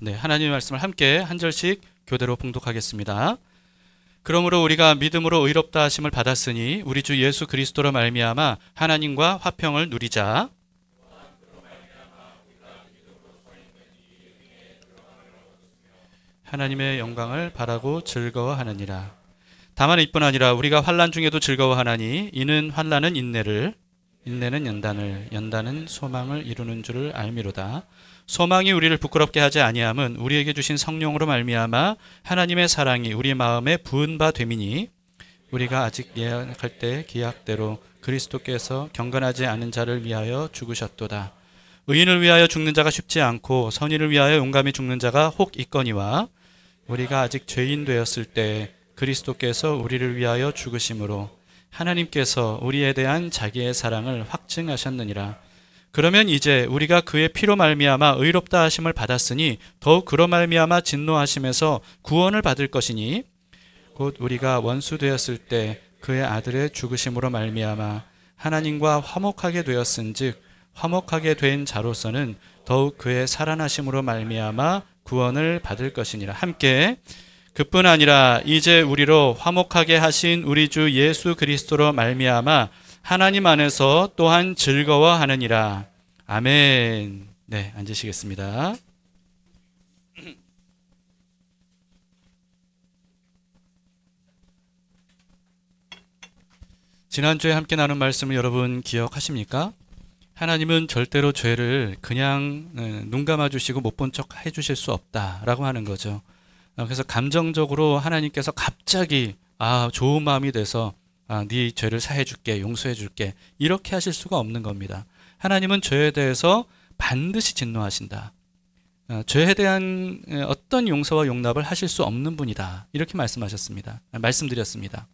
네, 하나님의 말씀을 함께 한 절씩 교대로 봉독하겠습니다. 그러므로 우리가 믿음으로 의롭다 하심을 받았으니 우리 주 예수 그리스도로 말미암아 하나님과 화평을 누리자. 하나님의 영광을 바라고 즐거워하느니라. 다만 이뿐 아니라 우리가 환난 중에도 즐거워하나니 이는 환난은 인내를, 인내는 연단을, 연단은 소망을 이루는 줄을 알미로다. 소망이 우리를 부끄럽게 하지 아니함은 우리에게 주신 성령으로 말미암아 하나님의 사랑이 우리 마음에 부은 바 됨이니 우리가 아직 예약할 때 기약대로 그리스도께서 경건하지 않은 자를 위하여 죽으셨도다. 의인을 위하여 죽는 자가 쉽지 않고 선인을 위하여 용감히 죽는 자가 혹 있거니와 우리가 아직 죄인 되었을 때 그리스도께서 우리를 위하여 죽으심으로 하나님께서 우리에 대한 자기의 사랑을 확증하셨느니라. 그러면 이제 우리가 그의 피로 말미암아 의롭다 하심을 받았으니 더욱 그로 말미암아 진노하심에서 구원을 받을 것이니 곧 우리가 원수 되었을 때 그의 아들의 죽으심으로 말미암아 하나님과 화목하게 되었은즉 화목하게 된 자로서는 더욱 그의 살아나심으로 말미암아 구원을 받을 것이니라. 함께 그뿐 아니라 이제 우리로 화목하게 하신 우리 주 예수 그리스도로 말미암아 하나님 안에서 또한 즐거워하느니라. 아멘. 네, 앉으시겠습니다. 지난주에 함께 나눈 말씀을 여러분 기억하십니까? 하나님은 절대로 죄를 그냥 눈 감아주시고 못 본 척 해주실 수 없다라고 하는 거죠. 그래서 감정적으로 하나님께서 갑자기 좋은 마음이 돼서 네 죄를 사해줄게, 용서해줄게 이렇게 하실 수가 없는 겁니다. 하나님은 죄에 대해서 반드시 진노하신다. 죄에 대한 어떤 용서와 용납을 하실 수 없는 분이다. 이렇게 말씀드렸습니다.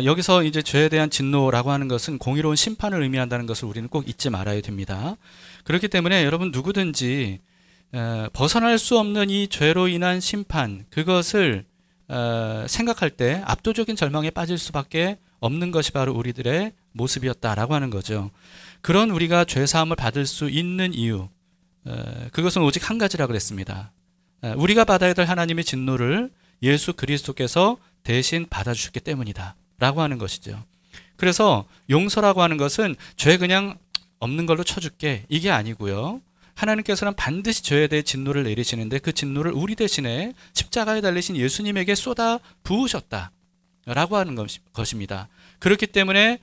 여기서 이제 죄에 대한 진노라고 하는 것은 공의로운 심판을 의미한다는 것을 우리는 꼭 잊지 말아야 됩니다. 그렇기 때문에 여러분 누구든지 벗어날 수 없는 이 죄로 인한 심판, 그것을 생각할 때 압도적인 절망에 빠질 수밖에 없는 것이 바로 우리들의 모습이었다라고 하는 거죠. 그런 우리가 죄사함을 받을 수 있는 이유, 그것은 오직 한 가지라 그랬습니다. 우리가 받아야 될 하나님의 진노를 예수 그리스도께서 대신 받아주셨기 때문이다 라고 하는 것이죠. 그래서 용서라고 하는 것은 죄 그냥 없는 걸로 쳐줄게 이게 아니고요. 하나님께서는 반드시 죄에 대해 진노를 내리시는데 그 진노를 우리 대신에 십자가에 달리신 예수님에게 쏟아 부으셨다라고 하는 것입니다. 그렇기 때문에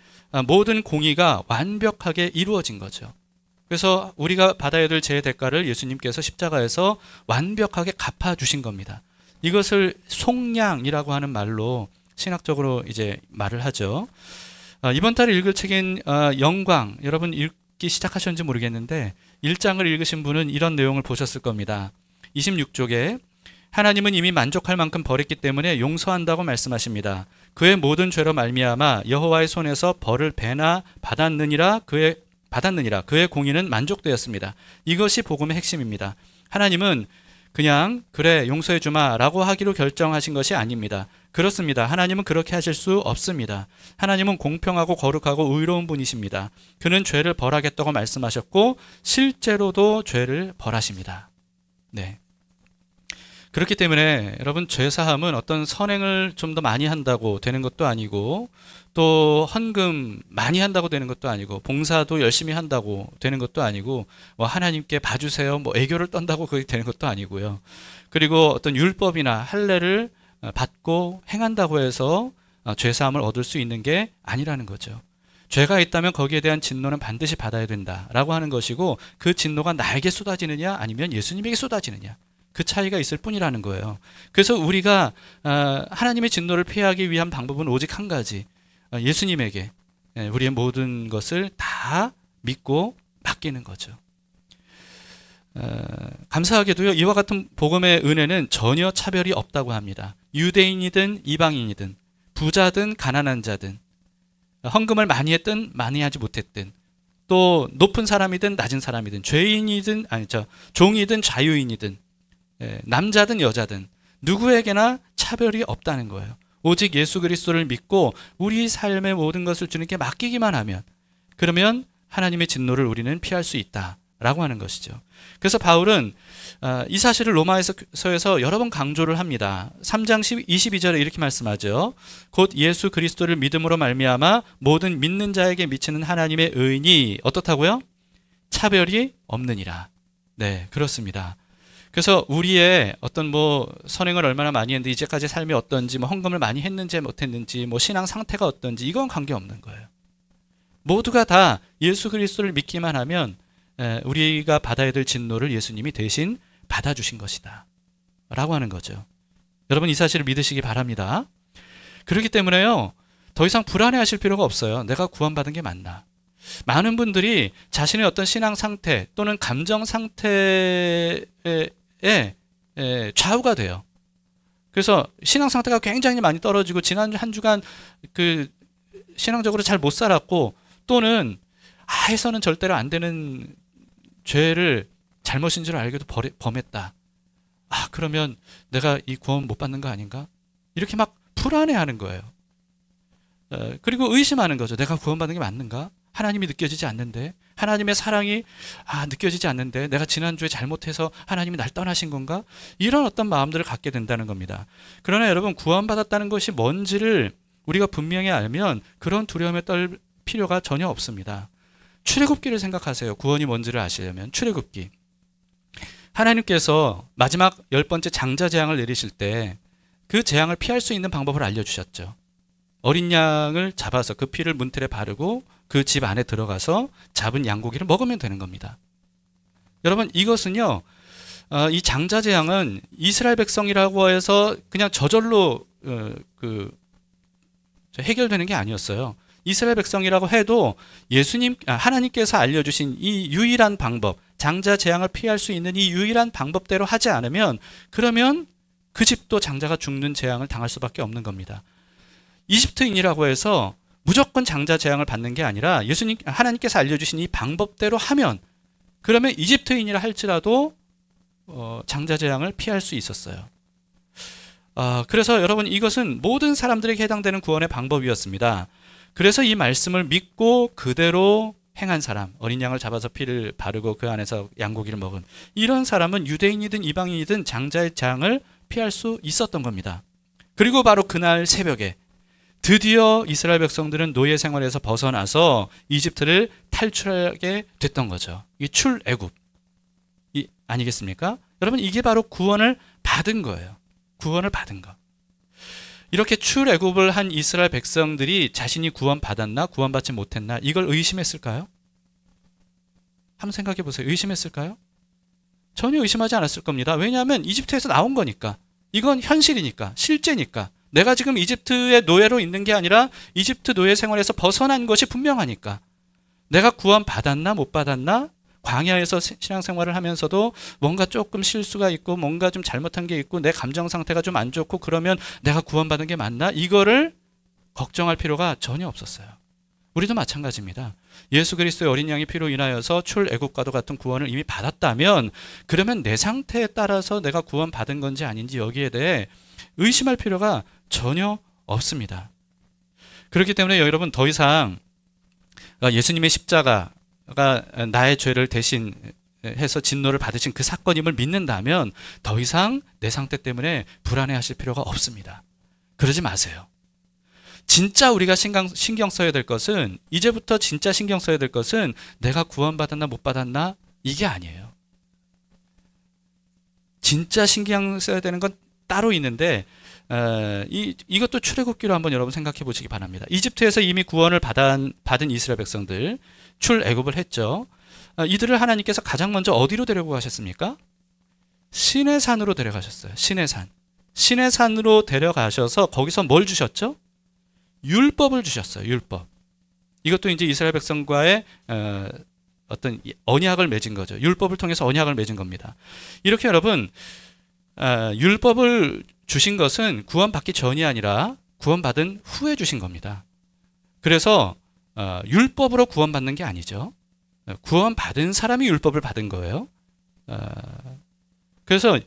모든 공의가 완벽하게 이루어진 거죠. 그래서 우리가 받아야 될 죄의 대가를 예수님께서 십자가에서 완벽하게 갚아주신 겁니다. 이것을 속량이라고 하는 말로 신학적으로 이제 말을 하죠. 이번 달에 읽을 책인 영광, 여러분 읽기 시작하셨는지 모르겠는데 1장을 읽으신 분은 이런 내용을 보셨을 겁니다. 26쪽에 하나님은 이미 만족할 만큼 벌했기 때문에 용서한다고 말씀하십니다. 그의 모든 죄로 말미암아 여호와의 손에서 벌을 배나 받았느니라 그의 공의는 만족되었습니다. 이것이 복음의 핵심입니다. 하나님은 그냥 그래 용서해 주마 라고 하기로 결정하신 것이 아닙니다. 그렇습니다. 하나님은 그렇게 하실 수 없습니다. 하나님은 공평하고 거룩하고 의로운 분이십니다. 그는 죄를 벌하겠다고 말씀하셨고 실제로도 죄를 벌하십니다. 네. 그렇기 때문에 여러분 죄사함은 어떤 선행을 좀 더 많이 한다고 되는 것도 아니고 또 헌금 많이 한다고 되는 것도 아니고 봉사도 열심히 한다고 되는 것도 아니고 하나님께 봐주세요 애교를 떤다고 그게 되는 것도 아니고요. 그리고 어떤 율법이나 할례를 받고 행한다고 해서 죄사함을 얻을 수 있는 게 아니라는 거죠. 죄가 있다면 거기에 대한 진노는 반드시 받아야 된다라고 하는 것이고 그 진노가 나에게 쏟아지느냐 아니면 예수님에게 쏟아지느냐 그 차이가 있을 뿐이라는 거예요. 그래서 우리가 하나님의 진노를 피하기 위한 방법은 오직 한 가지, 예수님에게 우리의 모든 것을 다 믿고 맡기는 거죠. 감사하게도요, 이와 같은 복음의 은혜는 전혀 차별이 없다고 합니다. 유대인이든 이방인이든 부자든 가난한 자든 헌금을 많이 했든 많이 하지 못했든 또 높은 사람이든 낮은 사람이든 종이든 자유인이든 남자든 여자든 누구에게나 차별이 없다는 거예요. 오직 예수 그리스도를 믿고 우리 삶의 모든 것을 주님께 맡기기만 하면 그러면 하나님의 진노를 우리는 피할 수 있다 라고 하는 것이죠. 그래서 바울은 이 사실을 로마서에서 여러 번 강조를 합니다. 3장 22절에 이렇게 말씀하죠. 곧 예수 그리스도를 믿음으로 말미암아 모든 믿는 자에게 미치는 하나님의 의인이 어떻다고요? 차별이 없느니라. 네, 그렇습니다. 그래서 우리의 어떤 선행을 얼마나 많이 했는지, 이제까지 삶이 어떤지, 헌금을 많이 했는지 못했는지, 신앙 상태가 어떤지, 이건 관계없는 거예요. 모두가 다 예수 그리스도를 믿기만 하면 우리가 받아야 될 진노를 예수님이 대신 받아주신 것이다 라고 하는 거죠. 여러분, 이 사실을 믿으시기 바랍니다. 그렇기 때문에요, 더 이상 불안해하실 필요가 없어요. 내가 구원받은 게 맞나? 많은 분들이 자신의 어떤 신앙 상태 또는 감정 상태에 좌우가 돼요. 그래서 신앙 상태가 굉장히 많이 떨어지고 지난 한 주간 신앙적으로 잘 못 살았고, 또는 해서는 절대로 안 되는 죄를 잘못인 줄 알고도 범했다. 그러면 내가 이 구원 못 받는 거 아닌가? 이렇게 막 불안해하는 거예요. 그리고 의심하는 거죠. 내가 구원받는 게 맞는가? 하나님이 느껴지지 않는데, 하나님의 사랑이 느껴지지 않는데, 내가 지난주에 잘못해서 하나님이 날 떠나신 건가? 이런 어떤 마음들을 갖게 된다는 겁니다. 그러나 여러분, 구원받았다는 것이 뭔지를 우리가 분명히 알면 그런 두려움에 떨 필요가 전혀 없습니다. 출애굽기를 생각하세요. 구원이 뭔지를 아시려면 출애굽기. 하나님께서 마지막 10번째 장자 재앙을 내리실 때 그 재앙을 피할 수 있는 방법을 알려주셨죠. 어린 양을 잡아서 그 피를 문틀에 바르고 그 집 안에 들어가서 잡은 양고기를 먹으면 되는 겁니다. 여러분, 이것은요, 이 장자 재앙은 이스라엘 백성이라고 해서 그냥 저절로 해결되는 게 아니었어요. 이스라엘 백성이라고 해도 하나님께서 알려주신 이 유일한 방법, 장자 재앙을 피할 수 있는 이 유일한 방법대로 하지 않으면, 그러면 그 집도 장자가 죽는 재앙을 당할 수밖에 없는 겁니다. 이집트인이라고 해서 무조건 장자 재앙을 받는 게 아니라 하나님께서 알려주신 이 방법대로 하면, 그러면 이집트인이라 할지라도 장자 재앙을 피할 수 있었어요. 그래서 여러분, 이것은 모든 사람들에게 해당되는 구원의 방법이었습니다. 그래서 이 말씀을 믿고 그대로 행한 사람, 어린 양을 잡아서 피를 바르고 그 안에서 양고기를 먹은 이런 사람은 유대인이든 이방인이든 장자의 재앙을 피할 수 있었던 겁니다. 그리고 바로 그날 새벽에 드디어 이스라엘 백성들은 노예 생활에서 벗어나서 이집트를 탈출하게 됐던 거죠. 이 출애굽 아니겠습니까? 여러분, 이게 바로 구원을 받은 거예요. 구원을 받은 거. 이렇게 출애굽을 한 이스라엘 백성들이 자신이 구원받았나 구원받지 못했나 이걸 의심했을까요? 한번 생각해 보세요. 의심했을까요? 전혀 의심하지 않았을 겁니다. 왜냐하면 이집트에서 나온 거니까. 이건 현실이니까, 실제니까. 내가 지금 이집트의 노예로 있는 게 아니라 이집트 노예 생활에서 벗어난 것이 분명하니까. 내가 구원받았나 못 받았나? 광야에서 신앙생활을 하면서도 뭔가 조금 실수가 있고 뭔가 좀 잘못한 게 있고 내 감정 상태가 좀 안 좋고 그러면 내가 구원받은 게 맞나? 이거를 걱정할 필요가 전혀 없었어요. 우리도 마찬가지입니다. 예수 그리스도의 어린 양의 피로 인하여서 출애굽과도 같은 구원을 이미 받았다면, 그러면 내 상태에 따라서 내가 구원받은 건지 아닌지 여기에 대해 의심할 필요가 전혀 없습니다. 그렇기 때문에 여러분, 더 이상 예수님의 십자가가 나의 죄를 대신해서 진노를 받으신 그 사건임을 믿는다면 더 이상 내 상태 때문에 불안해하실 필요가 없습니다. 그러지 마세요. 진짜 우리가 신경 써야 될 것은, 이제부터 진짜 신경 써야 될 것은 내가 구원받았나 못 받았나 이게 아니에요. 진짜 신경 써야 되는 건 따로 있는데, 이것도 출애굽기로 한번 여러분 생각해 보시기 바랍니다. 이집트에서 이미 구원을 받은 이스라엘 백성들 출애굽을 했죠. 이들을 하나님께서 가장 먼저 어디로 데려고 가셨습니까? 시내산으로 데려가셨어요. 시내산으로 데려가셔서 거기서 뭘 주셨죠? 율법을 주셨어요. 율법. 이것도 이제 이스라엘 백성과의 어떤 언약을 맺은 거죠. 율법을 통해서 언약을 맺은 겁니다. 이렇게 여러분, 율법을 주신 것은 구원받기 전이 아니라 구원받은 후에 주신 겁니다. 그래서 율법으로 구원받는 게 아니죠. 구원받은 사람이 율법을 받은 거예요. 그래서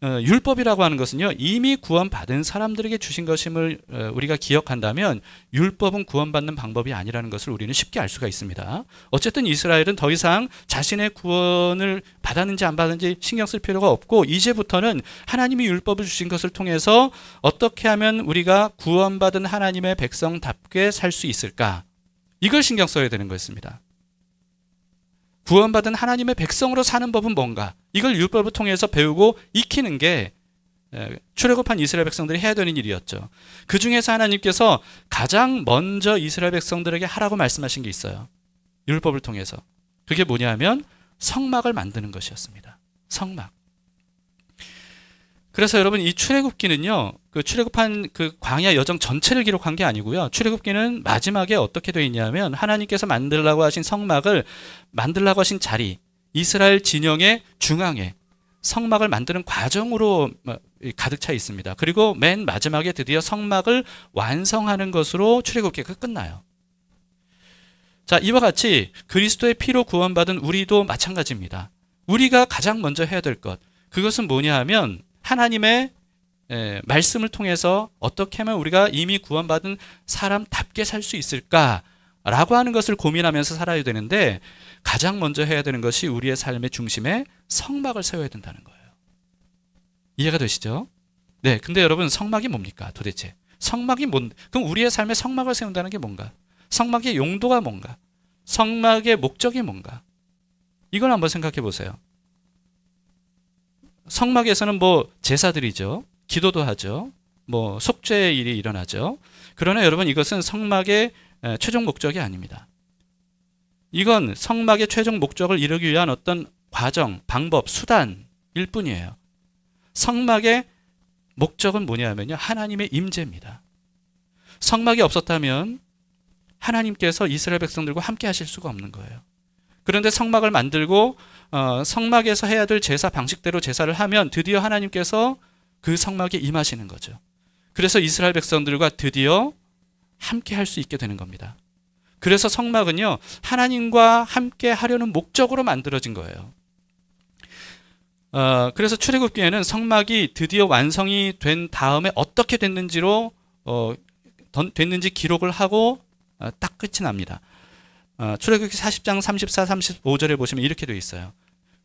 율법이라고 하는 것은요, 이미 구원받은 사람들에게 주신 것임을 우리가 기억한다면 율법은 구원받는 방법이 아니라는 것을 우리는 쉽게 알 수가 있습니다. 어쨌든 이스라엘은 더 이상 자신의 구원을 받았는지 안 받았는지 신경 쓸 필요가 없고, 이제부터는 하나님이 율법을 주신 것을 통해서 어떻게 하면 우리가 구원받은 하나님의 백성답게 살 수 있을까, 이걸 신경 써야 되는 거였습니다. 구원받은 하나님의 백성으로 사는 법은 뭔가, 이걸 율법을 통해서 배우고 익히는 게 출애굽한 이스라엘 백성들이 해야 되는 일이었죠. 그 중에서 하나님께서 가장 먼저 이스라엘 백성들에게 하라고 말씀하신 게 있어요. 율법을 통해서. 그게 뭐냐면 성막을 만드는 것이었습니다. 성막. 그래서 여러분, 이 출애굽기는요, 그 출애굽한 그 광야 여정 전체를 기록한 게 아니고요. 출애굽기는 마지막에 어떻게 되어 있냐면 하나님께서 만들라고 하신 성막을 만들라고 하신 자리, 이스라엘 진영의 중앙에 성막을 만드는 과정으로 가득 차 있습니다. 그리고 맨 마지막에 드디어 성막을 완성하는 것으로 출애굽기가 끝나요. 자, 이와 같이 그리스도의 피로 구원받은 우리도 마찬가지입니다. 우리가 가장 먼저 해야 될 것, 그것은 뭐냐 하면 하나님의 말씀을 통해서 어떻게 하면 우리가 이미 구원받은 사람답게 살 수 있을까라고 하는 것을 고민하면서 살아야 되는데, 가장 먼저 해야 되는 것이 우리의 삶의 중심에 성막을 세워야 된다는 거예요. 이해가 되시죠? 네, 근데 여러분, 성막이 뭡니까 도대체? 성막이 그럼 우리의 삶에 성막을 세운다는 게 뭔가? 성막의 용도가 뭔가? 성막의 목적이 뭔가? 이걸 한번 생각해 보세요. 성막에서는 뭐 제사드리죠. 기도도 하죠. 뭐 속죄의 일이 일어나죠. 그러나 여러분, 이것은 성막의 최종 목적이 아닙니다. 이건 성막의 최종 목적을 이루기 위한 어떤 과정, 방법, 수단일 뿐이에요. 성막의 목적은 뭐냐면요, 하나님의 임재입니다. 성막이 없었다면 하나님께서 이스라엘 백성들과 함께 하실 수가 없는 거예요. 그런데 성막을 만들고 성막에서 해야 될 제사 방식대로 제사를 하면 드디어 하나님께서 그 성막에 임하시는 거죠. 그래서 이스라엘 백성들과 드디어 함께 할 수 있게 되는 겁니다. 그래서 성막은요, 하나님과 함께 하려는 목적으로 만들어진 거예요. 그래서 출애굽기에는 성막이 드디어 완성이 된 다음에 어떻게 됐는지 기록을 하고 딱 끝이 납니다. 출애굽기 40장 34, 35절에 보시면 이렇게 되어 있어요.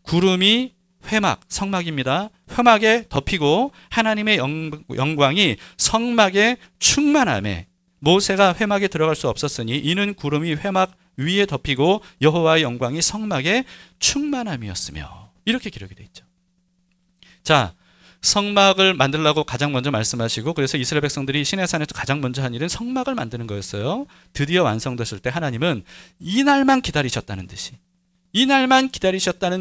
구름이 회막, 성막입니다. 회막에 덮이고 하나님의 영광이 성막에 충만함에, 모세가 회막에 들어갈 수 없었으니 이는 구름이 회막 위에 덮이고 여호와의 영광이 성막에 충만함이었으며, 이렇게 기록이 되어 있죠. 자, 성막을 만들라고 가장 먼저 말씀하시고, 그래서 이스라엘 백성들이 시내산에서 가장 먼저 한 일은 성막을 만드는 거였어요. 드디어 완성됐을 때 하나님은 이날만 기다리셨다는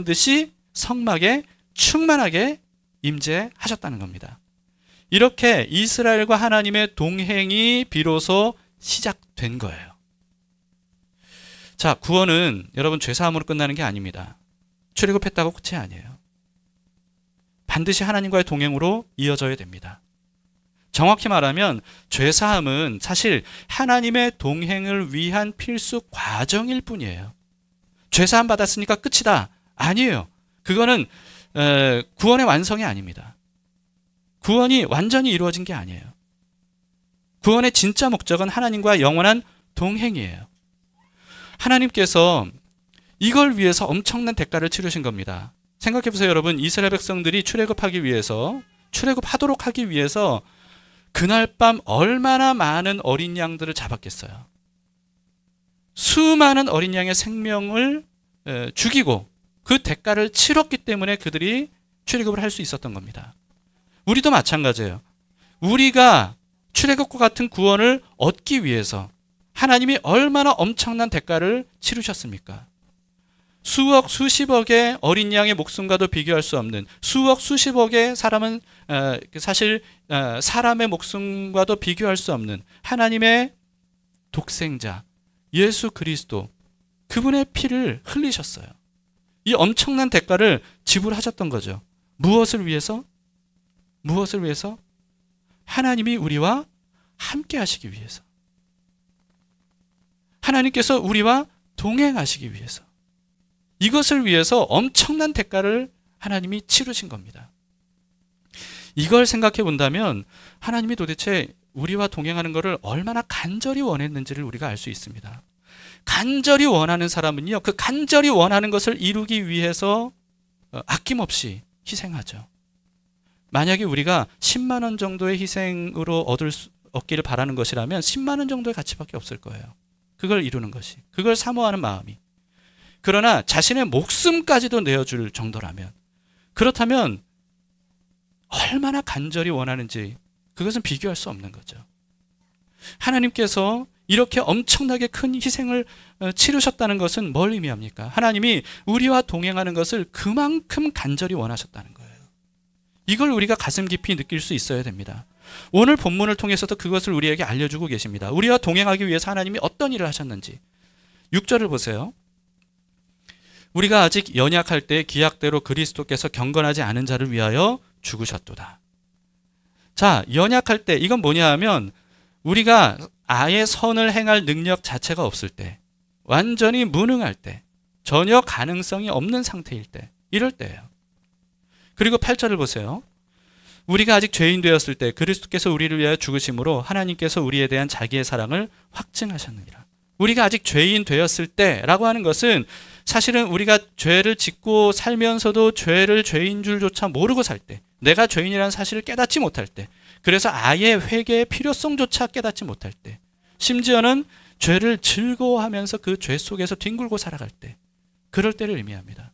듯이 성막에 충만하게 임재하셨다는 겁니다. 이렇게 이스라엘과 하나님의 동행이 비로소 시작된 거예요. 자, 구원은 여러분 죄사함으로 끝나는 게 아닙니다. 출애굽했다고 끝이 아니에요. 반드시 하나님과의 동행으로 이어져야 됩니다. 정확히 말하면 죄사함은 사실 하나님의 동행을 위한 필수 과정일 뿐이에요. 죄사함 받았으니까 끝이다. 아니에요. 그거는 구원의 완성이 아닙니다. 구원이 완전히 이루어진 게 아니에요. 구원의 진짜 목적은 하나님과 영원한 동행이에요. 하나님께서 이걸 위해서 엄청난 대가를 치르신 겁니다. 생각해 보세요, 여러분. 이스라엘 백성들이 출애굽하도록 하기 위해서 그날 밤 얼마나 많은 어린 양들을 잡았겠어요. 수많은 어린 양의 생명을 죽이고 그 대가를 치렀기 때문에 그들이 출애굽을 할 수 있었던 겁니다. 우리도 마찬가지예요. 우리가 출애굽과 같은 구원을 얻기 위해서 하나님이 얼마나 엄청난 대가를 치르셨습니까? 수억, 수십억의 어린 양의 목숨과도 비교할 수 없는, 수억, 수십억의 사람은 사실 사람의 목숨과도 비교할 수 없는 하나님의 독생자 예수 그리스도, 그분의 피를 흘리셨어요. 이 엄청난 대가를 지불하셨던 거죠. 무엇을 위해서? 무엇을 위해서? 하나님이 우리와 함께 하시기 위해서. 하나님께서 우리와 동행하시기 위해서. 이것을 위해서 엄청난 대가를 하나님이 치르신 겁니다. 이걸 생각해 본다면 하나님이 도대체 우리와 동행하는 것을 얼마나 간절히 원했는지를 우리가 알 수 있습니다. 간절히 원하는 사람은요, 그 간절히 원하는 것을 이루기 위해서 아낌없이 희생하죠. 만약에 우리가 10만 원 정도의 희생으로 얻기를 바라는 것이라면 10만 원 정도의 가치밖에 없을 거예요. 그걸 이루는 것이, 그걸 사모하는 마음이. 그러나 자신의 목숨까지도 내어줄 정도라면, 그렇다면 얼마나 간절히 원하는지 그것은 비교할 수 없는 거죠. 하나님께서 이렇게 엄청나게 큰 희생을 치르셨다는 것은 뭘 의미합니까? 하나님이 우리와 동행하는 것을 그만큼 간절히 원하셨다는 거예요. 이걸 우리가 가슴 깊이 느낄 수 있어야 됩니다. 오늘 본문을 통해서도 그것을 우리에게 알려주고 계십니다. 우리와 동행하기 위해서 하나님이 어떤 일을 하셨는지. 6절을 보세요. 우리가 아직 연약할 때 기약대로 그리스도께서 경건하지 않은 자를 위하여 죽으셨도다. 자, 연약할 때, 이건 뭐냐 하면 우리가 아예 선을 행할 능력 자체가 없을 때, 완전히 무능할 때, 전혀 가능성이 없는 상태일 때, 이럴 때예요. 그리고 8절을 보세요. 우리가 아직 죄인 되었을 때 그리스도께서 우리를 위하여 죽으심으로 하나님께서 우리에 대한 자기의 사랑을 확증하셨느니라. 우리가 아직 죄인 되었을 때라고 하는 것은 사실은 우리가 죄를 짓고 살면서도 죄를 죄인 줄조차 모르고 살 때, 내가 죄인이라는 사실을 깨닫지 못할 때, 그래서 아예 회개의 필요성조차 깨닫지 못할 때, 심지어는 죄를 즐거워하면서 그 죄 속에서 뒹굴고 살아갈 때, 그럴 때를 의미합니다.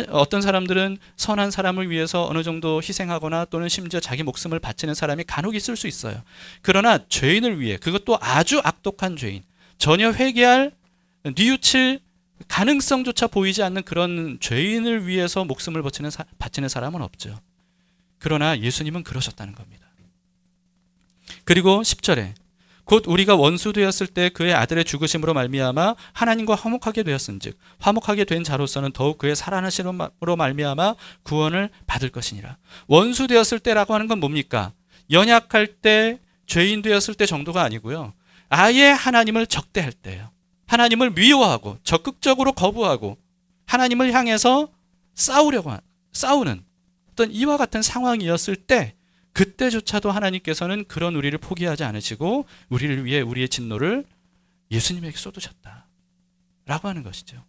어떤 사람들은 선한 사람을 위해서 어느 정도 희생하거나 또는 심지어 자기 목숨을 바치는 사람이 간혹 있을 수 있어요. 그러나 죄인을 위해, 그것도 아주 악독한 죄인, 전혀 회개할 뉘우칠 가능성조차 보이지 않는 그런 죄인을 위해서 목숨을 바치는 사람은 없죠. 그러나 예수님은 그러셨다는 겁니다. 그리고 10절에 곧 우리가 원수 되었을 때 그의 아들의 죽으심으로 말미암아 하나님과 화목하게 되었은즉 화목하게 된 자로서는 더욱 그의 살아나심으로 말미암아 구원을 받을 것이니라. 원수 되었을 때라고 하는 건 뭡니까? 연약할 때, 죄인 되었을 때 정도가 아니고요, 아예 하나님을 적대할 때예요. 하나님을 미워하고 적극적으로 거부하고 하나님을 향해서 싸우는 어떤 이와 같은 상황이었을 때, 그때조차도 하나님께서는 그런 우리를 포기하지 않으시고 우리를 위해 우리의 진노를 예수님에게 쏟으셨다 라고 하는 것이죠.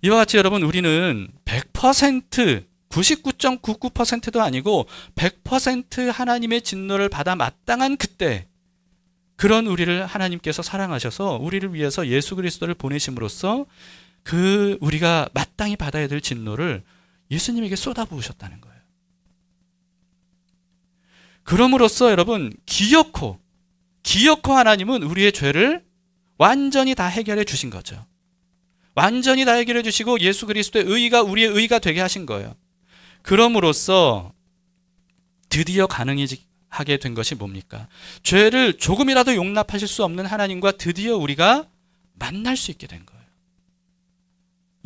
이와 같이 여러분, 우리는 100%, 99.99%도 아니고 100% 하나님의 진노를 받아 마땅한 그때, 그런 우리를 하나님께서 사랑하셔서 우리를 위해서 예수 그리스도를 보내심으로써 그 우리가 마땅히 받아야 될 진노를 예수님에게 쏟아부으셨다는 거예요. 그럼으로써 여러분, 기어코 하나님은 우리의 죄를 완전히 다 해결해 주신 거죠. 완전히 다 해결해 주시고 예수 그리스도의 의가 우리의 의가 되게 하신 거예요. 그럼으로써 드디어 가능하게 된 것이 뭡니까? 죄를 조금이라도 용납하실 수 없는 하나님과 드디어 우리가 만날 수 있게 된 거예요.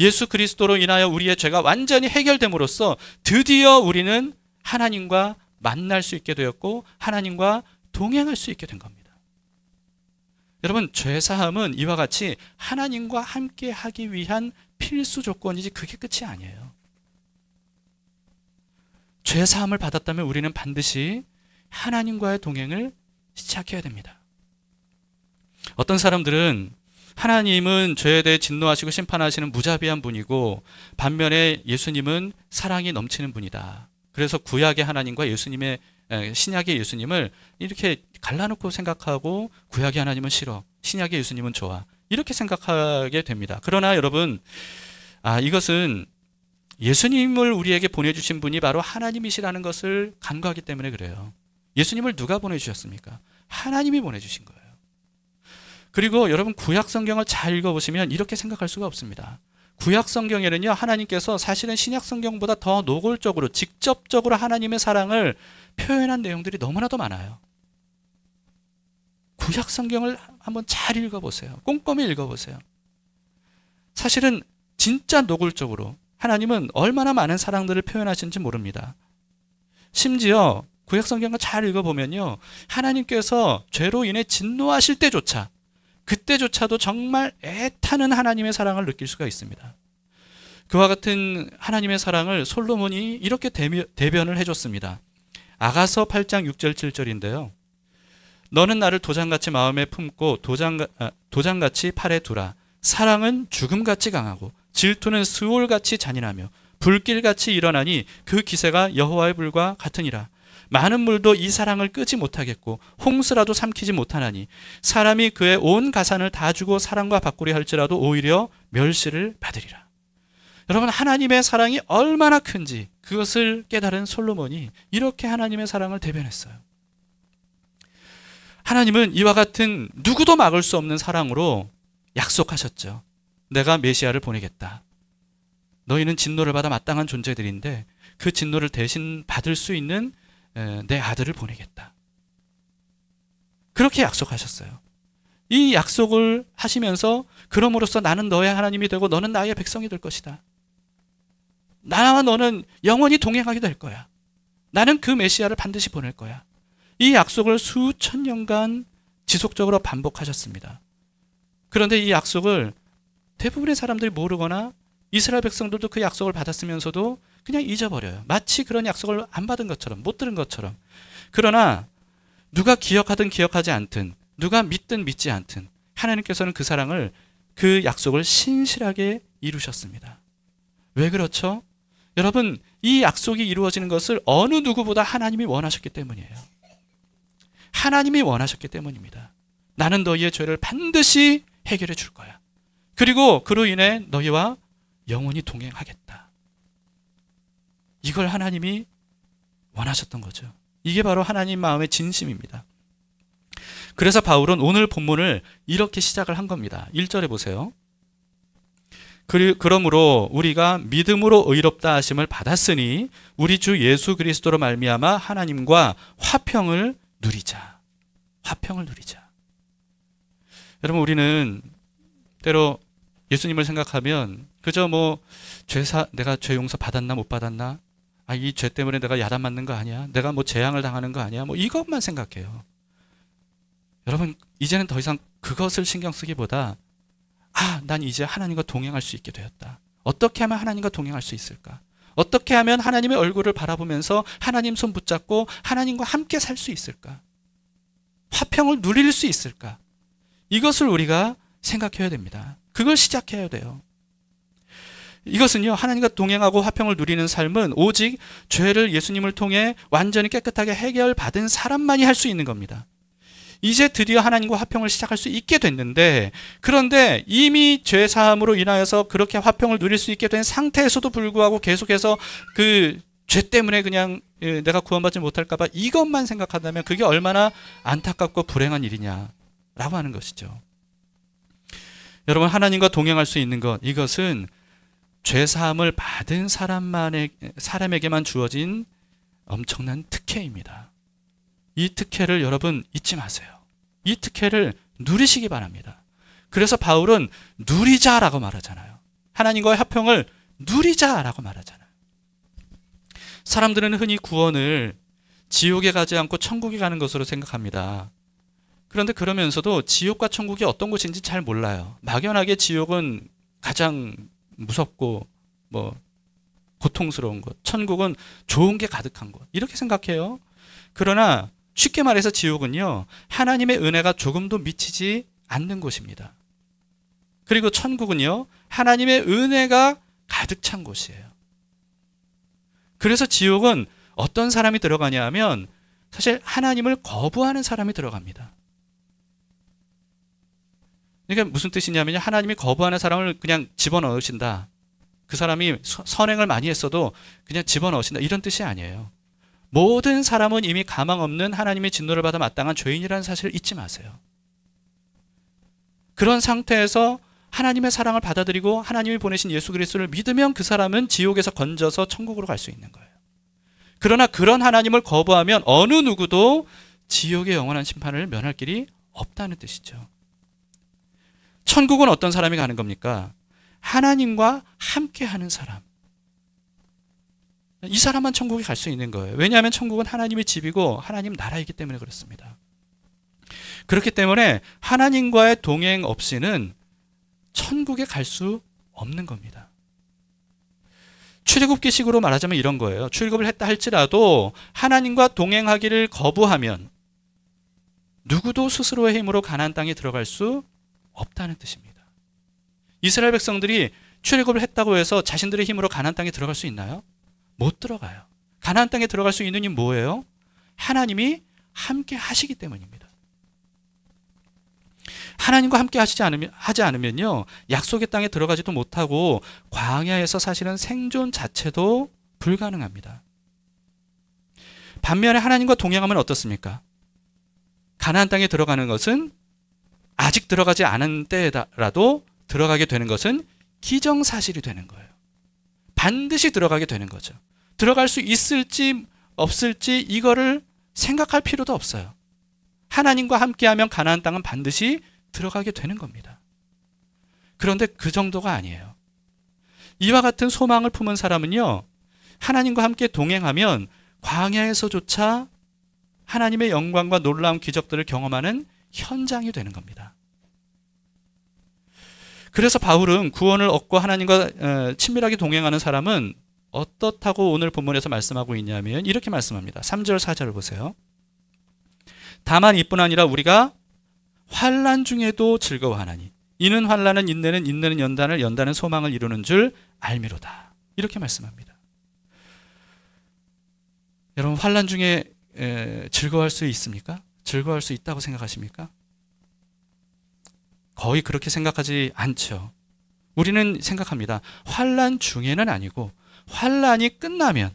예수 그리스도로 인하여 우리의 죄가 완전히 해결됨으로써 드디어 우리는 하나님과 만날 수 있게 되었고 하나님과 동행할 수 있게 된 겁니다. 여러분, 죄사함은 이와 같이 하나님과 함께 하기 위한 필수 조건이지 그게 끝이 아니에요. 죄사함을 받았다면 우리는 반드시 하나님과의 동행을 시작해야 됩니다. 어떤 사람들은 하나님은 죄에 대해 진노하시고 심판하시는 무자비한 분이고 반면에 예수님은 사랑이 넘치는 분이다. 그래서 구약의 하나님과 신약의 예수님을 이렇게 갈라놓고 생각하고 구약의 하나님은 싫어, 신약의 예수님은 좋아, 이렇게 생각하게 됩니다. 그러나 여러분, 이것은 예수님을 우리에게 보내주신 분이 바로 하나님이시라는 것을 간과하기 때문에 그래요. 예수님을 누가 보내주셨습니까? 하나님이 보내주신 거예요. 그리고 여러분, 구약 성경을 잘 읽어보시면 이렇게 생각할 수가 없습니다. 구약 성경에는요, 하나님께서 사실은 신약 성경보다 더 노골적으로 직접적으로 하나님의 사랑을 표현한 내용들이 너무나도 많아요. 구약 성경을 한번 잘 읽어보세요. 꼼꼼히 읽어보세요. 사실은 진짜 노골적으로 하나님은 얼마나 많은 사랑들을 표현하시는지 모릅니다. 심지어 구약 성경을 잘 읽어보면요, 하나님께서 죄로 인해 진노하실 때조차, 그때조차도 정말 애타는 하나님의 사랑을 느낄 수가 있습니다. 그와 같은 하나님의 사랑을 솔로몬이 이렇게 대변을 해줬습니다. 아가서 8장 6절 7절인데요. 너는 나를 도장같이 마음에 품고 도장같이 팔에 두라. 사랑은 죽음같이 강하고 질투는 스올같이 잔인하며 불길같이 일어나니 그 기세가 여호와의 불과 같으니라. 많은 물도 이 사랑을 끄지 못하겠고 홍수라도 삼키지 못하나니 사람이 그의 온 가산을 다 주고 사랑과 바꾸려 할지라도 오히려 멸시를 받으리라. 여러분, 하나님의 사랑이 얼마나 큰지 그것을 깨달은 솔로몬이 이렇게 하나님의 사랑을 대변했어요. 하나님은 이와 같은 누구도 막을 수 없는 사랑으로 약속하셨죠. 내가 메시아를 보내겠다. 너희는 진노를 받아 마땅한 존재들인데 그 진노를 대신 받을 수 있는 내 아들을 보내겠다. 그렇게 약속하셨어요. 이 약속을 하시면서 그럼으로써 나는 너의 하나님이 되고 너는 나의 백성이 될 것이다. 나와 너는 영원히 동행하게 될 거야. 나는 그 메시아를 반드시 보낼 거야. 이 약속을 수천 년간 지속적으로 반복하셨습니다. 그런데 이 약속을 대부분의 사람들이 모르거나 이스라엘 백성들도 그 약속을 받았으면서도 그냥 잊어버려요. 마치 그런 약속을 안 받은 것처럼, 못 들은 것처럼. 그러나 누가 기억하든 기억하지 않든, 누가 믿든 믿지 않든 하나님께서는 그 사랑을, 그 약속을 신실하게 이루셨습니다. 왜 그렇죠? 여러분, 이 약속이 이루어지는 것을 어느 누구보다 하나님이 원하셨기 때문이에요. 하나님이 원하셨기 때문입니다. 나는 너희의 죄를 반드시 해결해 줄 거야. 그리고 그로 인해 너희와 영원히 동행하겠다. 이걸 하나님이 원하셨던 거죠. 이게 바로 하나님 마음의 진심입니다. 그래서 바울은 오늘 본문을 이렇게 시작을 한 겁니다. 1절에 보세요. 그러므로 우리가 믿음으로 의롭다 하심을 받았으니 우리 주 예수 그리스도로 말미암아 하나님과 화평을 누리자. 화평을 누리자. 여러분, 우리는 때로 예수님을 생각하면 그저 내가 죄 용서 받았나 못 받았나? 이 죄 때문에 내가 야단 맞는 거 아니야? 내가 재앙을 당하는 거 아니야? 이것만 생각해요. 여러분, 이제는 더 이상 그것을 신경 쓰기보다 난 이제 하나님과 동행할 수 있게 되었다. 어떻게 하면 하나님과 동행할 수 있을까? 어떻게 하면 하나님의 얼굴을 바라보면서 하나님 손 붙잡고 하나님과 함께 살 수 있을까? 화평을 누릴 수 있을까? 이것을 우리가 생각해야 됩니다. 그걸 시작해야 돼요. 이것은요, 하나님과 동행하고 화평을 누리는 삶은 오직 죄를 예수님을 통해 완전히 깨끗하게 해결받은 사람만이 할 수 있는 겁니다. 이제 드디어 하나님과 화평을 시작할 수 있게 됐는데, 그런데 이미 죄 사함으로 인하여서 그렇게 화평을 누릴 수 있게 된 상태에서도 불구하고 계속해서 그 죄 때문에 그냥 내가 구원받지 못할까 봐 이것만 생각한다면 그게 얼마나 안타깝고 불행한 일이냐라고 하는 것이죠. 여러분, 하나님과 동행할 수 있는 것, 이것은 죄 사함을 받은 사람에게만 주어진 엄청난 특혜입니다. 이 특혜를 여러분 잊지 마세요. 이 특혜를 누리시기 바랍니다. 그래서 바울은 누리자라고 말하잖아요. 하나님과의 화평을 누리자라고 말하잖아요. 사람들은 흔히 구원을 지옥에 가지 않고 천국에 가는 것으로 생각합니다. 그런데 그러면서도 지옥과 천국이 어떤 곳인지 잘 몰라요. 막연하게 지옥은 가장 무섭고 고통스러운 것, 천국은 좋은 게 가득한 것, 이렇게 생각해요. 그러나 쉽게 말해서 지옥은요, 하나님의 은혜가 조금도 미치지 않는 곳입니다. 그리고 천국은요, 하나님의 은혜가 가득 찬 곳이에요. 그래서 지옥은 어떤 사람이 들어가냐 하면 사실 하나님을 거부하는 사람이 들어갑니다. 그러니까 무슨 뜻이냐면요, 하나님이 거부하는 사람을 그냥 집어넣으신다. 그 사람이 선행을 많이 했어도 그냥 집어넣으신다, 이런 뜻이 아니에요. 모든 사람은 이미 가망 없는 하나님의 진노를 받아 마땅한 죄인이라는 사실을 잊지 마세요. 그런 상태에서 하나님의 사랑을 받아들이고 하나님이 보내신 예수 그리스도를 믿으면 그 사람은 지옥에서 건져서 천국으로 갈 수 있는 거예요. 그러나 그런 하나님을 거부하면 어느 누구도 지옥의 영원한 심판을 면할 길이 없다는 뜻이죠. 천국은 어떤 사람이 가는 겁니까? 하나님과 함께하는 사람. 이 사람만 천국에 갈 수 있는 거예요. 왜냐하면 천국은 하나님의 집이고 하나님 나라이기 때문에 그렇습니다. 그렇기 때문에 하나님과의 동행 없이는 천국에 갈 수 없는 겁니다. 출애굽기식으로 말하자면 이런 거예요. 출애굽을 했다 할지라도 하나님과 동행하기를 거부하면 누구도 스스로의 힘으로 가나안 땅에 들어갈 수 없다는 뜻입니다. 이스라엘 백성들이 출애굽을 했다고 해서 자신들의 힘으로 가나안 땅에 들어갈 수 있나요? 못 들어가요. 가나안 땅에 들어갈 수 있는 힘 뭐예요? 하나님이 함께 하시기 때문입니다. 하나님과 함께 하지 않으면요, 약속의 땅에 들어가지도 못하고 광야에서 사실은 생존 자체도 불가능합니다. 반면에 하나님과 동행하면 어떻습니까? 가나안 땅에 들어가는 것은 아직 들어가지 않은 때라도 들어가게 되는 것은 기정사실이 되는 거예요. 반드시 들어가게 되는 거죠. 들어갈 수 있을지 없을지 이거를 생각할 필요도 없어요. 하나님과 함께하면 가나안 땅은 반드시 들어가게 되는 겁니다. 그런데 그 정도가 아니에요. 이와 같은 소망을 품은 사람은요, 하나님과 함께 동행하면 광야에서조차 하나님의 영광과 놀라운 기적들을 경험하는 현장이 되는 겁니다. 그래서 바울은 구원을 얻고 하나님과 친밀하게 동행하는 사람은 어떻다고 오늘 본문에서 말씀하고 있냐면 이렇게 말씀합니다. 3절 4절을 보세요. 다만 이뿐 아니라 우리가 환난 중에도 즐거워하나니 이는 환난은 인내는, 인내는 연단을, 연단은 소망을 이루는 줄 알미로다. 이렇게 말씀합니다. 여러분, 환난 중에 즐거워할 수 있습니까? 즐거워할 수 있다고 생각하십니까? 거의 그렇게 생각하지 않죠. 우리는 생각합니다. 환난 중에는 아니고 환난이 끝나면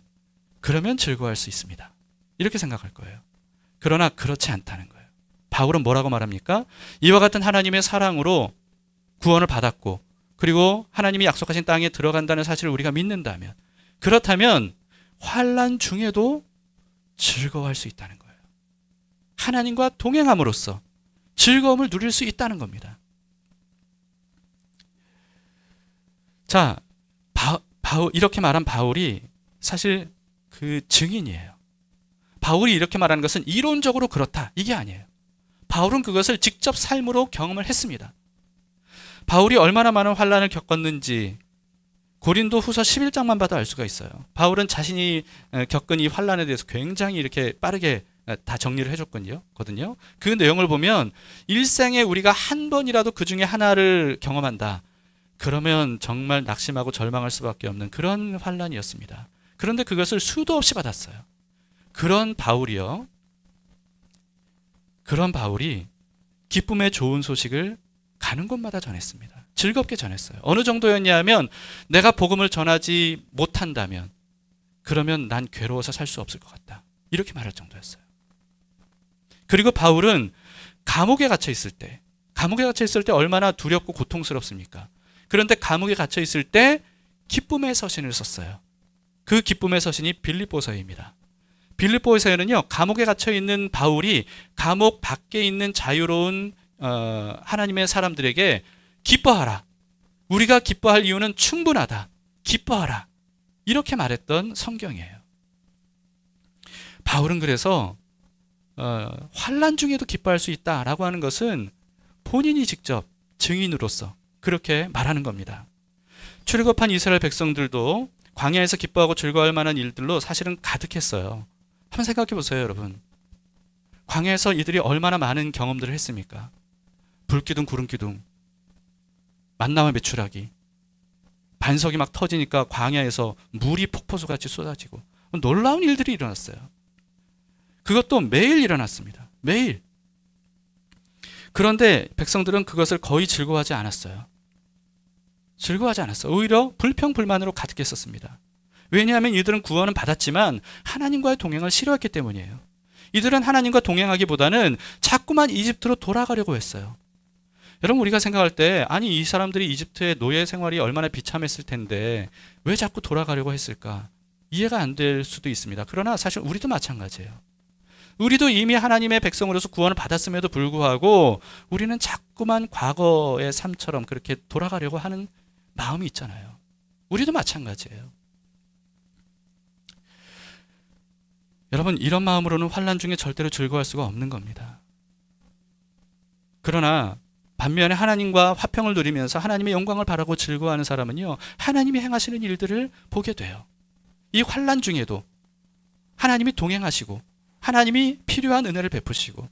그러면 즐거워할 수 있습니다. 이렇게 생각할 거예요. 그러나 그렇지 않다는 거예요. 바울은 뭐라고 말합니까? 이와 같은 하나님의 사랑으로 구원을 받았고 그리고 하나님이 약속하신 땅에 들어간다는 사실을 우리가 믿는다면, 그렇다면 환난 중에도 즐거워할 수 있다는 거예요. 하나님과 동행함으로써 즐거움을 누릴 수 있다는 겁니다. 자, 이렇게 말한 바울이 사실 그 증인이에요. 바울이 이렇게 말하는 것은 이론적으로 그렇다, 이게 아니에요. 바울은 그것을 직접 삶으로 경험을 했습니다. 바울이 얼마나 많은 환난을 겪었는지 고린도 후서 11장만 봐도 알 수가 있어요. 바울은 자신이 겪은 이 환난에 대해서 굉장히 이렇게 빠르게 다 정리를 해줬거든요. 그 내용을 보면 일생에 우리가 한 번이라도 그 중에 하나를 경험한다. 그러면 정말 낙심하고 절망할 수밖에 없는 그런 환난이었습니다. 그런데 그것을 수도 없이 받았어요. 그런 바울이 기쁨의 좋은 소식을 가는 곳마다 전했습니다. 즐겁게 전했어요. 어느 정도였냐면 내가 복음을 전하지 못한다면 그러면 난 괴로워서 살 수 없을 것 같다. 이렇게 말할 정도였어요. 그리고 바울은 감옥에 갇혀 있을 때 얼마나 두렵고 고통스럽습니까? 그런데 감옥에 갇혀 있을 때 기쁨의 서신을 썼어요. 그 기쁨의 서신이 빌립보서입니다. 빌립보서에는요, 감옥에 갇혀 있는 바울이 감옥 밖에 있는 자유로운 하나님의 사람들에게 기뻐하라. 우리가 기뻐할 이유는 충분하다. 기뻐하라. 이렇게 말했던 성경이에요. 바울은 그래서 환난 중에도 기뻐할 수 있다라고 하는 것은 본인이 직접 증인으로서 그렇게 말하는 겁니다. 출애굽한 이스라엘 백성들도 광야에서 기뻐하고 즐거워할 만한 일들로 사실은 가득했어요. 한번 생각해 보세요, 여러분. 광야에서 이들이 얼마나 많은 경험들을 했습니까? 불기둥, 구름기둥, 만나와 메추라기, 반석이 막 터지니까 광야에서 물이 폭포수같이 쏟아지고 놀라운 일들이 일어났어요. 그것도 매일 일어났습니다. 매일. 그런데 백성들은 그것을 거의 즐거워하지 않았어요. 오히려 불평불만으로 가득했었습니다. 왜냐하면 이들은 구원은 받았지만 하나님과의 동행을 싫어했기 때문이에요. 이들은 하나님과 동행하기보다는 자꾸만 이집트로 돌아가려고 했어요. 여러분, 우리가 생각할 때 아니 이 사람들이 이집트의 노예 생활이 얼마나 비참했을 텐데 왜 자꾸 돌아가려고 했을까? 이해가 안 될 수도 있습니다. 그러나 사실 우리도 마찬가지예요. 우리도 이미 하나님의 백성으로서 구원을 받았음에도 불구하고 우리는 자꾸만 과거의 삶처럼 그렇게 돌아가려고 하는 마음이 있잖아요. 우리도 마찬가지예요. 여러분, 이런 마음으로는 환난 중에 절대로 즐거워할 수가 없는 겁니다. 그러나 반면에 하나님과 화평을 누리면서 하나님의 영광을 바라고 즐거워하는 사람은요, 하나님이 행하시는 일들을 보게 돼요. 이 환난 중에도 하나님이 동행하시고 하나님이 필요한 은혜를 베푸시고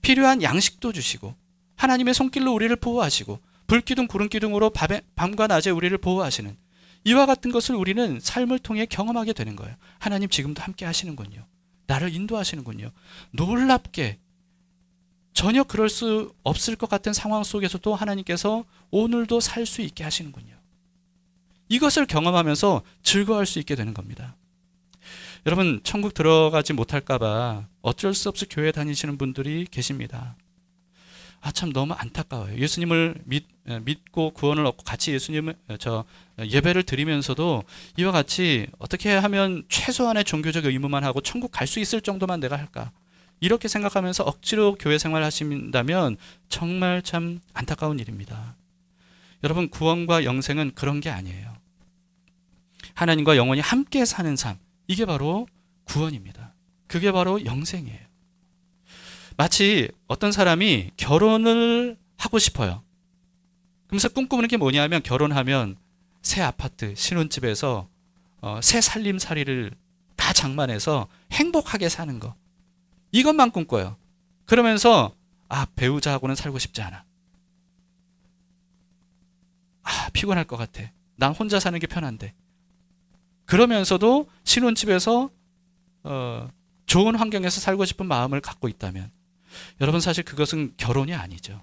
필요한 양식도 주시고 하나님의 손길로 우리를 보호하시고 불기둥 구름기둥으로 밤과 낮에 우리를 보호하시는 이와 같은 것을 우리는 삶을 통해 경험하게 되는 거예요. 하나님 지금도 함께 하시는군요. 나를 인도하시는군요. 놀랍게 전혀 그럴 수 없을 것 같은 상황 속에서도 하나님께서 오늘도 살 수 있게 하시는군요. 이것을 경험하면서 즐거워할 수 있게 되는 겁니다. 여러분, 천국 들어가지 못할까 봐 어쩔 수 없이 교회 다니시는 분들이 계십니다. 참 너무 안타까워요. 예수님을 믿고 구원을 얻고 같이 예배를 드리면서도 이와 같이 어떻게 하면 최소한의 종교적 의무만 하고 천국 갈 수 있을 정도만 내가 할까? 이렇게 생각하면서 억지로 교회 생활을 하신다면 정말 참 안타까운 일입니다. 여러분, 구원과 영생은 그런 게 아니에요. 하나님과 영원히 함께 사는 삶, 이게 바로 구원입니다. 그게 바로 영생이에요. 마치 어떤 사람이 결혼을 하고 싶어요. 그러면서 꿈꾸는 게 뭐냐면 결혼하면 새 아파트, 신혼집에서 새 살림살이를 다 장만해서 행복하게 사는 거. 이것만 꿈꿔요. 그러면서 배우자하고는 살고 싶지 않아. 피곤할 것 같아. 난 혼자 사는 게 편한데. 그러면서도 신혼집에서 좋은 환경에서 살고 싶은 마음을 갖고 있다면 여러분, 사실 그것은 결혼이 아니죠.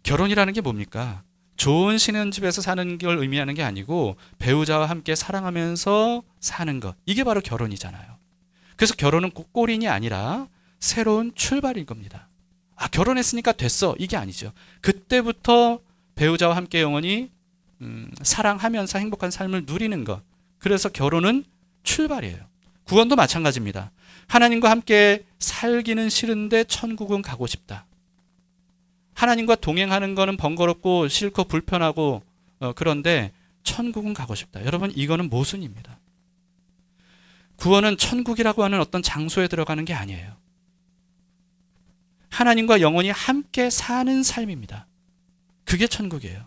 결혼이라는 게 뭡니까? 좋은 신혼집에서 사는 걸 의미하는 게 아니고 배우자와 함께 사랑하면서 사는 것. 이게 바로 결혼이잖아요. 그래서 결혼은 꼭 골인이 아니라 새로운 출발인 겁니다. 결혼했으니까 됐어. 이게 아니죠. 그때부터 배우자와 함께 영원히 사랑하면서 행복한 삶을 누리는 것. 그래서 결혼은 출발이에요. 구원도 마찬가지입니다. 하나님과 함께 살기는 싫은데 천국은 가고 싶다. 하나님과 동행하는 거는 번거롭고 싫고 불편하고 그런데 천국은 가고 싶다. 여러분, 이거는 모순입니다. 구원은 천국이라고 하는 어떤 장소에 들어가는 게 아니에요. 하나님과 영원히 함께 사는 삶입니다. 그게 천국이에요.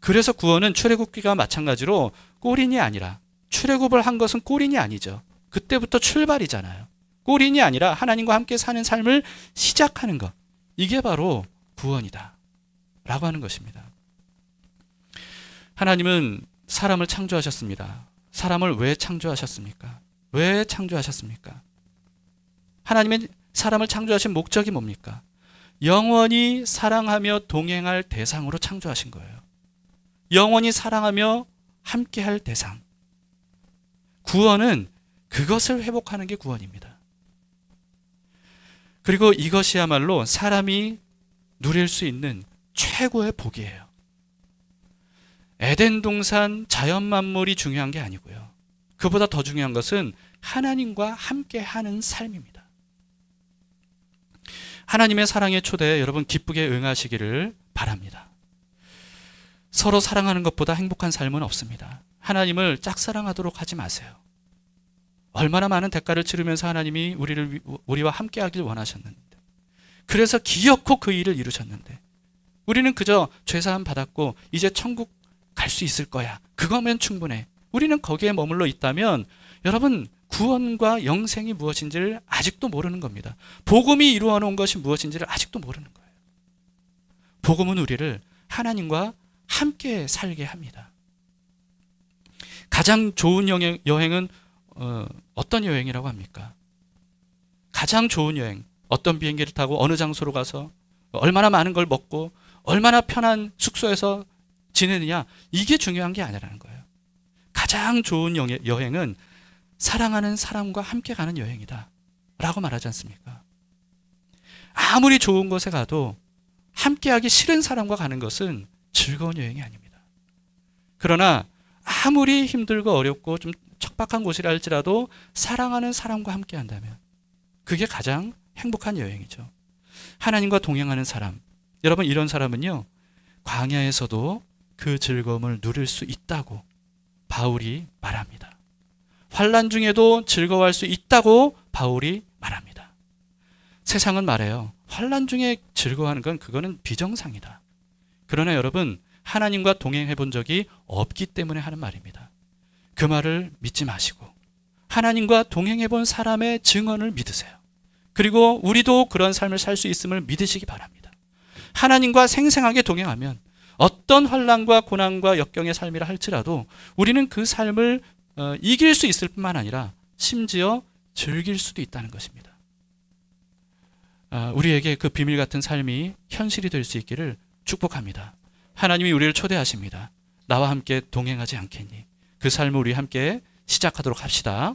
그래서 구원은 출애굽기가 마찬가지로 골인이 아니라, 출애굽을 한 것은 골인이 아니죠. 그때부터 출발이잖아요. 골인이 아니라 하나님과 함께 사는 삶을 시작하는 것. 이게 바로 구원이다 라고 하는 것입니다. 하나님은 사람을 창조하셨습니다. 사람을 왜 창조하셨습니까? 왜 창조하셨습니까? 하나님의 사람을 창조하신 목적이 뭡니까? 영원히 사랑하며 동행할 대상으로 창조하신 거예요. 영원히 사랑하며 함께할 대상. 구원은 그것을 회복하는 게 구원입니다. 그리고 이것이야말로 사람이 누릴 수 있는 최고의 복이에요. 에덴 동산 자연 만물이 중요한 게 아니고요. 그보다 더 중요한 것은 하나님과 함께하는 삶입니다. 하나님의 사랑의 초대에 여러분 기쁘게 응하시기를 바랍니다. 서로 사랑하는 것보다 행복한 삶은 없습니다. 하나님을 짝사랑하도록 하지 마세요. 얼마나 많은 대가를 치르면서 하나님이 우리와 함께하길 원하셨는데, 그래서 기어코 그 일을 이루셨는데, 우리는 그저 죄사함 받았고 이제 천국 갈 수 있을 거야. 그거면 충분해. 우리는 거기에 머물러 있다면 여러분, 구원과 영생이 무엇인지를 아직도 모르는 겁니다. 복음이 이루어 놓은 것이 무엇인지를 아직도 모르는 거예요. 복음은 우리를 하나님과 함께 살게 합니다. 가장 좋은 여행은 어떤 여행이라고 합니까? 가장 좋은 여행, 어떤 비행기를 타고 어느 장소로 가서 얼마나 많은 걸 먹고 얼마나 편한 숙소에서 지내느냐, 이게 중요한 게 아니라는 거예요. 가장 좋은 여행은 사랑하는 사람과 함께 가는 여행이다 라고 말하지 않습니까? 아무리 좋은 곳에 가도 함께하기 싫은 사람과 가는 것은 즐거운 여행이 아닙니다. 그러나 아무리 힘들고 어렵고 좀 척박한 곳이라 할지라도 사랑하는 사람과 함께 한다면 그게 가장 행복한 여행이죠. 하나님과 동행하는 사람, 여러분, 이런 사람은요, 광야에서도 그 즐거움을 누릴 수 있다고 바울이 말합니다. 환난 중에도 즐거워할 수 있다고 바울이 말합니다. 세상은 말해요. 환난 중에 즐거워하는 건 그거는 비정상이다. 그러나 여러분, 하나님과 동행해 본 적이 없기 때문에 하는 말입니다. 그 말을 믿지 마시고 하나님과 동행해 본 사람의 증언을 믿으세요. 그리고 우리도 그런 삶을 살 수 있음을 믿으시기 바랍니다. 하나님과 생생하게 동행하면 어떤 환난과 고난과 역경의 삶이라 할지라도 우리는 그 삶을 이길 수 있을 뿐만 아니라 심지어 즐길 수도 있다는 것입니다. 우리에게 그 비밀 같은 삶이 현실이 될 수 있기를 축복합니다. 하나님이 우리를 초대하십니다. 나와 함께 동행하지 않겠니? 그 삶을 우리 함께 시작하도록 합시다.